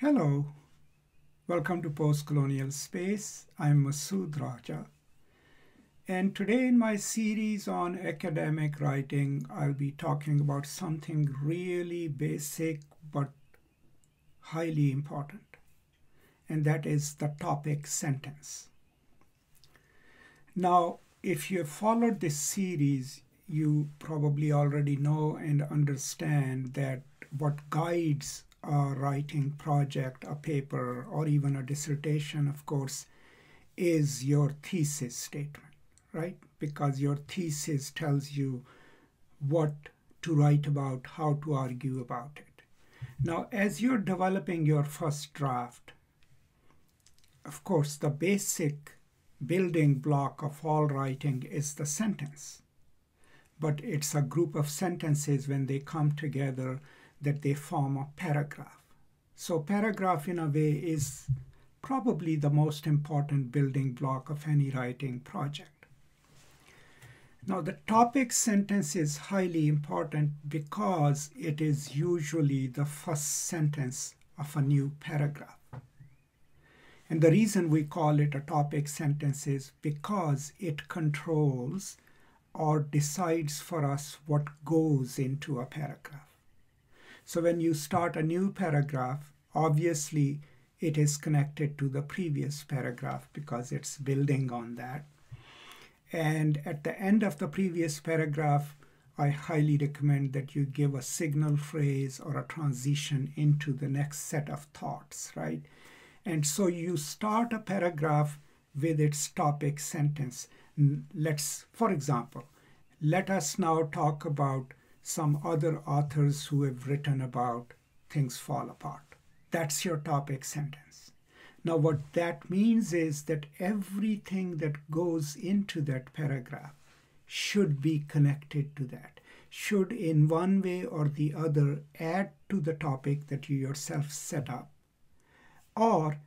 Hello, welcome to Postcolonial Space. I'm Masood Raja. And today in my series on academic writing, I'll be talking about something really basic but highly important, and that is the topic sentence. Now, if you have followed this series, you probably already know and understand that what guides a writing project, a paper, or even a dissertation, of course, is your thesis statement, right? Because your thesis tells you what to write about, how to argue about it. Now, as you're developing your first draft, of course, the basic building block of all writing is the sentence. But it's a group of sentences when they come together that they form a paragraph. So paragraph in a way is probably the most important building block of any writing project. Now the topic sentence is highly important because it is usually the first sentence of a new paragraph. And the reason we call it a topic sentence is because it controls or decides for us what goes into a paragraph. So when you start a new paragraph, obviously it is connected to the previous paragraph because it's building on that. And at the end of the previous paragraph, I highly recommend that you give a signal phrase or a transition into the next set of thoughts, right? And so you start a paragraph with its topic sentence. For example, let us now talk about some other authors who have written about things fall apart. That's your topic sentence. Now, what that means is that everything that goes into that paragraph should be connected to that, should in one way or the other add to the topic that you yourself set up or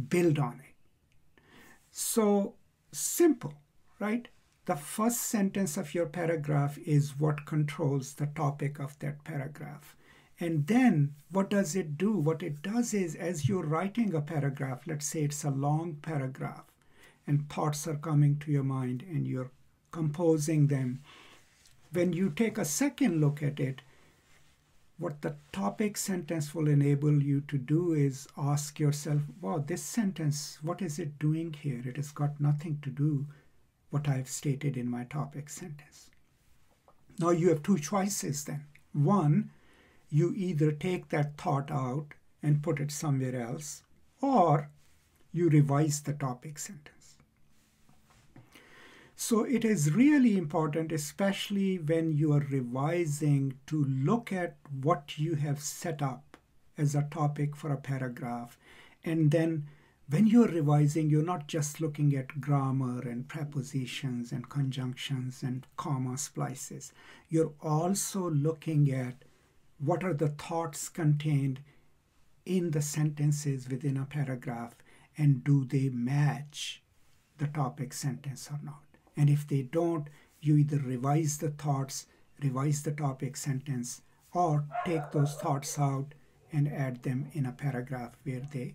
build on it. So simple, right? The first sentence of your paragraph is what controls the topic of that paragraph. And then what does it do? What it does is, as you're writing a paragraph, let's say it's a long paragraph, and thoughts are coming to your mind and you're composing them. When you take a second look at it, what the topic sentence will enable you to do is ask yourself, wow, this sentence, what is it doing here? It has got nothing to do what I've stated in my topic sentence. Now you have two choices then. One, you either take that thought out and put it somewhere else, or you revise the topic sentence. So it is really important, especially when you are revising, to look at what you have set up as a topic for a paragraph. And then when you're revising, you're not just looking at grammar and prepositions and conjunctions and comma splices. You're also looking at what are the thoughts contained in the sentences within a paragraph, and do they match the topic sentence or not? And if they don't, you either revise the thoughts, revise the topic sentence, or take those thoughts out and add them in a paragraph where they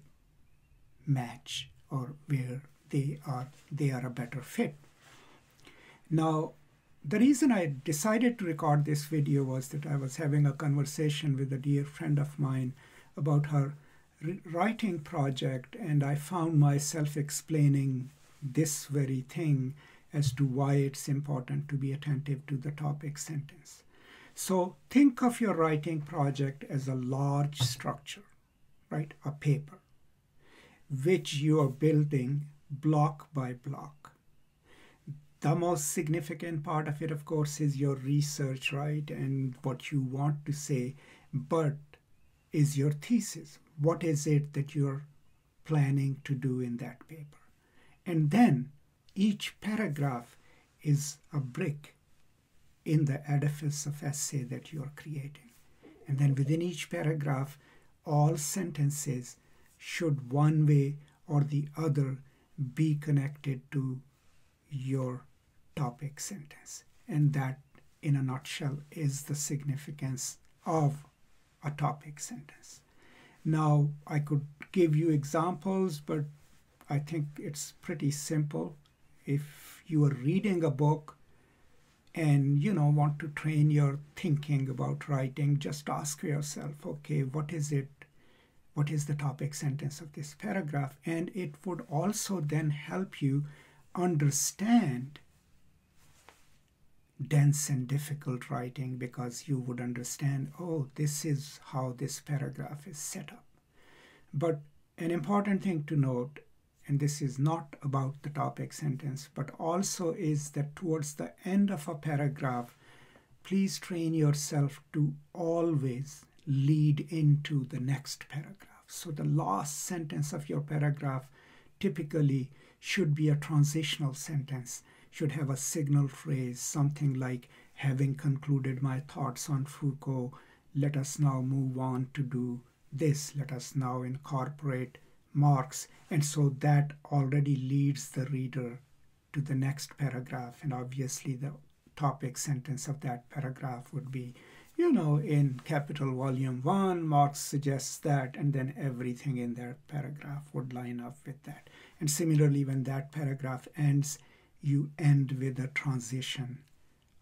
match or where they are a better fit. Now, the reason I decided to record this video was that I was having a conversation with a dear friend of mine about her writing project, and I found myself explaining this very thing as to why it's important to be attentive to the topic sentence. So think of your writing project as a large structure, right? A paper, which you are building block by block. The most significant part of it, of course, is your research, right? And what you want to say, but is your thesis. What is it that you're planning to do in that paper? And then each paragraph is a brick in the edifice of essay that you're creating. And then within each paragraph, all sentences should one way or the other be connected to your topic sentence. And that, in a nutshell, is the significance of a topic sentence. Now, I could give you examples, but I think it's pretty simple. If you are reading a book and want to train your thinking about writing, just ask yourself, okay, what is it? What is the topic sentence of this paragraph? And it would also then help you understand dense and difficult writing, because you would understand, oh, this is how this paragraph is set up. But an important thing to note, and this is not about the topic sentence, but also is that towards the end of a paragraph, please train yourself to always lead into the next paragraph. So the last sentence of your paragraph typically should be a transitional sentence, should have a signal phrase, something like, having concluded my thoughts on Foucault, let us now move on to do this. Let us now incorporate Marx. And so that already leads the reader to the next paragraph. And obviously the topic sentence of that paragraph would be, in capital volume 1, Marx suggests that, and then everything in that paragraph would line up with that. And similarly, when that paragraph ends, you end with a transition,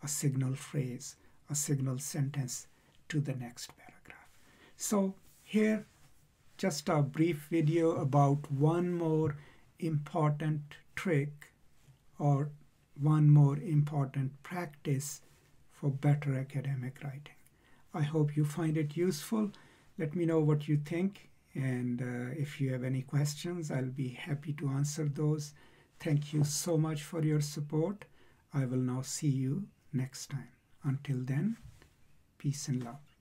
a signal phrase, a signal sentence to the next paragraph. So here, just a brief video about one more important trick or one more important practice for better academic writing. I hope you find it useful. Let me know what you think, and if you have any questions, I'll be happy to answer those. Thank you so much for your support. I will now see you next time. Until then, peace and love.